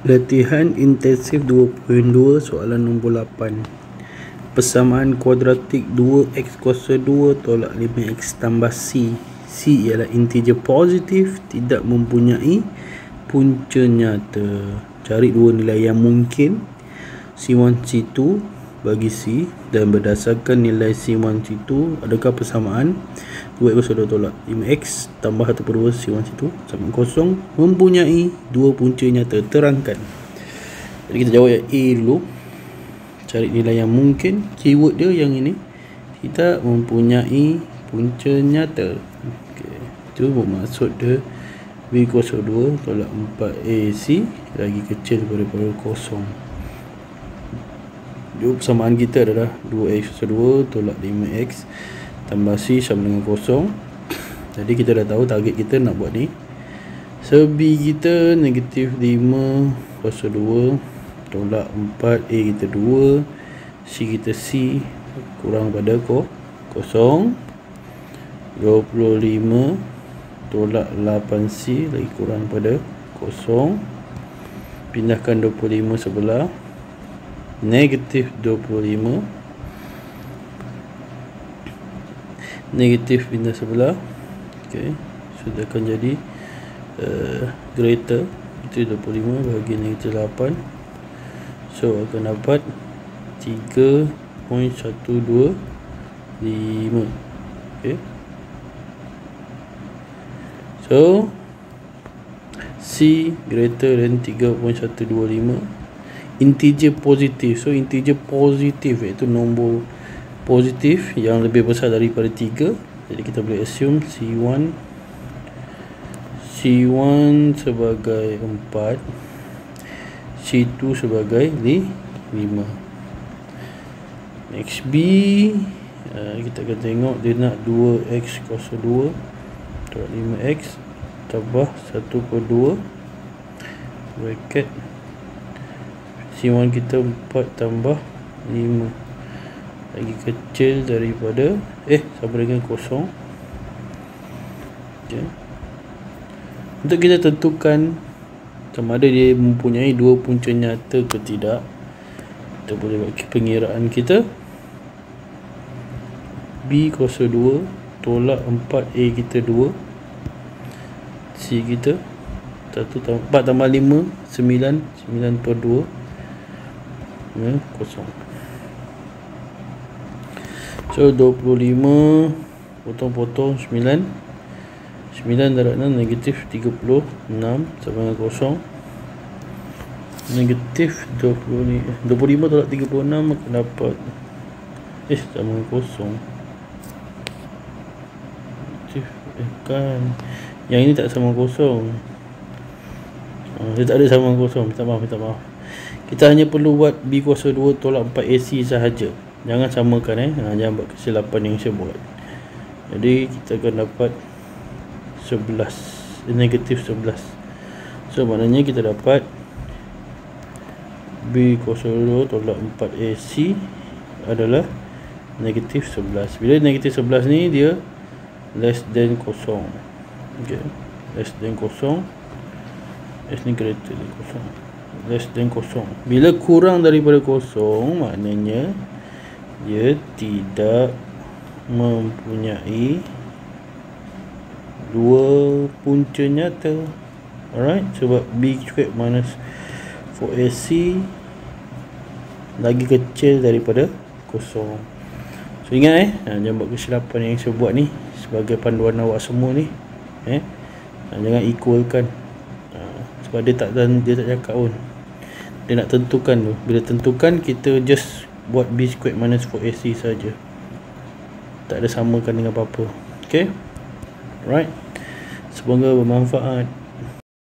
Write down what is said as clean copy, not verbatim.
Latihan intensif 2.2 soalan nombor 8. Persamaan kuadratik 2x kuasa 2 tolak 5x tambah c. C ialah integer positif, tidak mempunyai punca nyata. Cari dua nilai yang mungkin C1 C2 bagi C, dan berdasarkan nilai C1 C2 adakah persamaan 2x kuasa 2 tolak 5x tambah 1/2 C1 C2 sama kosong mempunyai dua punca nyata. Terangkan. Jadi kita jawab yang A dulu. Cari nilai yang mungkin. Keyword dia yang ini, tidak mempunyai punca nyata. Okay. Itu bermaksud dia B kuasa 2 tolak 4AC lagi kecil daripada kosong. Jadi persamaan kita adalah 2x kuasa 2 tolak 5x tambah c sama dengan kosong. Jadi kita dah tahu target kita nak buat ni. So B kita negatif 5 kuasa 2 tolak 4, A kita 2, C kita C kurang pada kosong, 25 tolak 8C lagi kurang pada kosong. Pindahkan 25 sebelah, negatif 25, negatif pindah sebelah. Okay, sudah akan jadi greater, itu 25 bagi negatif 8, so akan dapat 3.125. Okay, so C greater than 3.125, integer positif. So integer positif iaitu nombor positif yang lebih besar daripada 3. Jadi kita boleh assume C1 sebagai 4, C2 sebagai 5. Next B, kita akan tengok dia nak 2x kuasa 2 tolak 5x tambah 1/2 bracket C1 kita 4 tambah 5 lagi kecil daripada sama dengan kosong. Okay. Untuk kita tentukan sama ada dia mempunyai dua punca nyata ke tidak, kita boleh buat pengiraan kita. B kuasa 2 tolak 4, A kita 2, C kita 4 tambah 5 9/2 kosong. So 25 potong-potong 9 darab 6 negatif 36 sama dengan kosong. Negatif 25 tolak 36 akan dapat sama dengan kosong. Kan yang ini tak sama kosong, dia tak ada sama kosong. Minta maaf. Kita hanya perlu buat B kuasa 2 tolak 4AC sahaja. Jangan samakan jangan buat kesilapan yang saya buat. Jadi kita akan dapat 11, negatif 11. So maknanya kita dapat B kuasa 2 tolak 4AC adalah negatif 11. Bila negatif 11 ni dia less than kosong. Okay, less than kosong. S ni greater than kosong, less than kosong. Bila kurang daripada kosong, maknanya dia tidak mempunyai dua punca nyata. Alright, sebab B squared minus 4AC lagi kecil daripada kosong. So ingat jangan buat kesilapan yang saya buat ni, sebagai panduan awak semua ni. Jangan equalkan, sebab dia tak cakap pun, dia nak tentukan tu. Bila tentukan, kita just buat B squared minus 4AC saja, tak ada samakan dengan apa-apa. Okay, right, semoga bermanfaat.